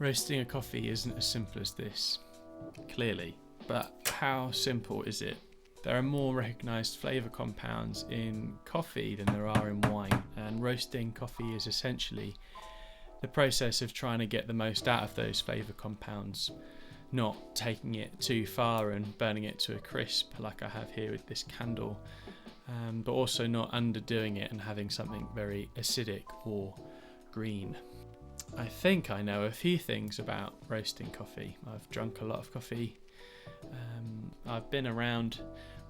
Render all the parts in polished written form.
Roasting a coffee isn't as simple as this, clearly, but how simple is it? There are more recognised flavour compounds in coffee than there are in wine, and roasting coffee is essentially the process of trying to get the most out of those flavour compounds, not taking it too far and burning it to a crisp like I have here with this candle, but also not underdoing it and having something very acidic or green. I think I know a few things about roasting coffee. I've drunk a lot of coffee. I've been around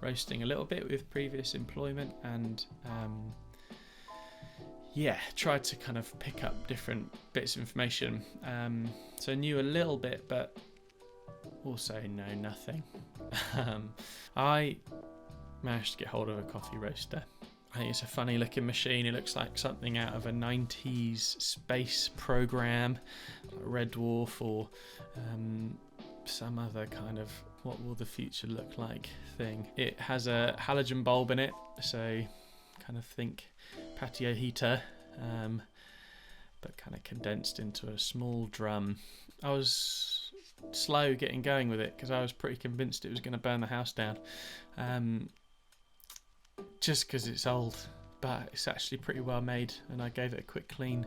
roasting a little bit with previous employment and tried to kind of pick up different bits of information. So I knew a little bit, but also know nothing. I managed to get hold of a coffee roaster. I think it's a funny looking machine. It looks like something out of a 90s space program, like Red Dwarf or some other kind of what will the future look like thing. It has a halogen bulb in it, so kind of think patio heater, but kind of condensed into a small drum. I was slow getting going with it because I was pretty convinced it was going to burn the house down. Just because it's old, but it's actually pretty well made, and I gave it a quick clean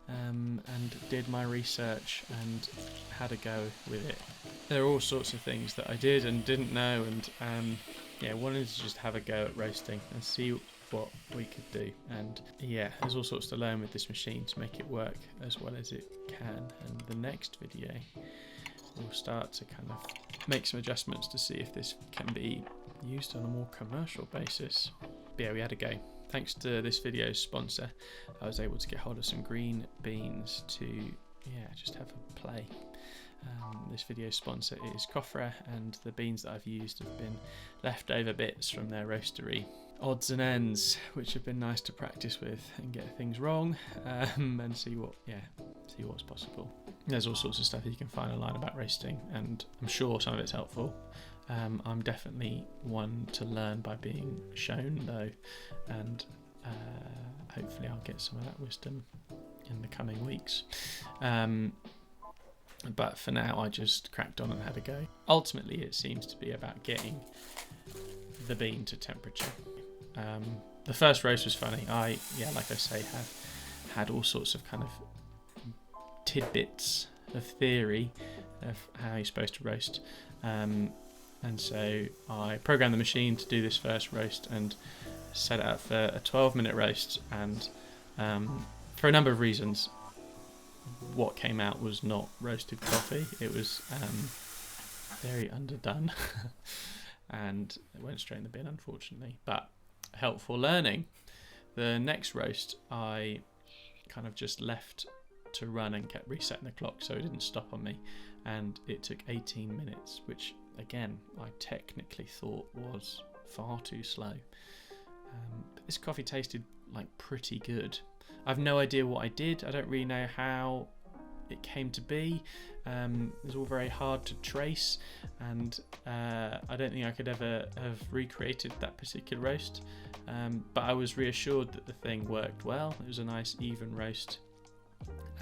and did my research and had a go with it. There are all sorts of things that I did and didn't know, and wanted to just have a go at roasting and see what we could do. And there's all sorts to learn with this machine to make it work as well as it can. And the next video we'll start to kind of make some adjustments to see if this can be used on a more commercial basis. But we had a go. Thanks to this video's sponsor, I was able to get hold of some green beans to just have a play. This video's sponsor is Cofra, and the beans that I've used have been leftover bits from their roastery odds and ends, which have been nice to practice with and get things wrong and see what's possible. There's all sorts of stuff you can find online about roasting, and I'm sure some of it's helpful. I'm definitely one to learn by being shown though, and hopefully I'll get some of that wisdom in the coming weeks. But for now I just cracked on and had a go. Ultimately it seems to be about getting the bean to temperature. The first roast was funny. I have had all sorts of kind of tidbits of theory of how you're supposed to roast. And so I programmed the machine to do this first roast and set it up for a 12-minute roast. And for a number of reasons, what came out was not roasted coffee. It was very underdone and it went straight in the bin, unfortunately. But helpful learning. The next roast I kind of just left to run and kept resetting the clock so it didn't stop on me, and it took 18 minutes, which again I technically thought was far too slow. But this coffee tasted like pretty good. I've no idea what I did. I don't really know how it came to be. It was all very hard to trace, and I don't think I could ever have recreated that particular roast, but I was reassured that the thing worked well. It was a nice even roast,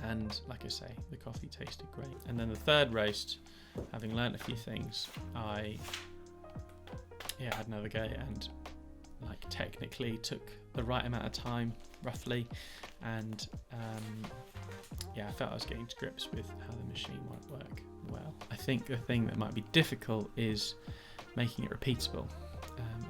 and like I say, the coffee tasted great. And then the third roast, having learnt a few things, I had another go and technically took the right amount of time roughly, and I felt I was getting to grips with how the machine might work well. I think the thing that might be difficult is making it repeatable.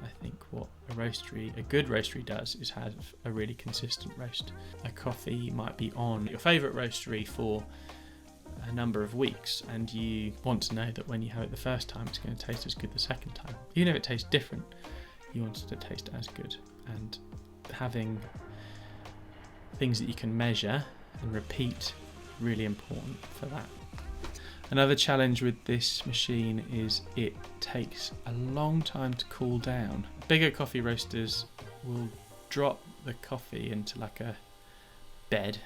I think what a good roastery does is have a really consistent roast. A coffee might be on your favourite roastery for a number of weeks, and you want to know that when you have it the first time it's going to taste as good the second time. Even if it tastes different, you want it to taste as good, and having things that you can measure and repeat really important for that. Another challenge with this machine is it takes a long time to cool down. Bigger coffee roasters will drop the coffee into like a bed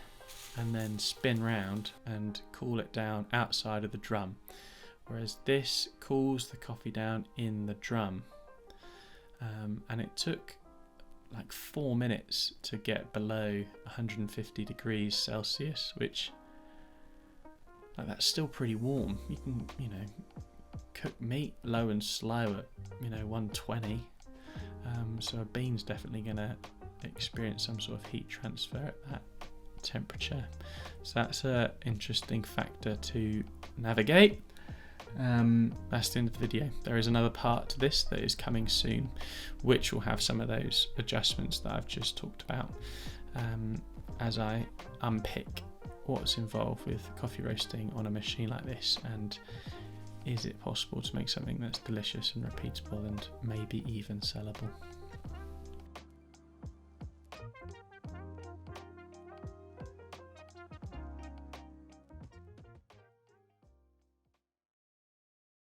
and then spin round and cool it down outside of the drum, whereas this cools the coffee down in the drum. And it took like 4 minutes to get below 150 degrees Celsius, which like that's still pretty warm. You can, cook meat low and slow at 120. So a bean's definitely going to experience some sort of heat transfer at that temperature. So that's an interesting factor to navigate. That's the end of the video. There is another part to this that is coming soon, which will have some of those adjustments that I've just talked about, as I unpick what's involved with coffee roasting on a machine like this, and is it possible to make something that's delicious and repeatable and maybe even sellable.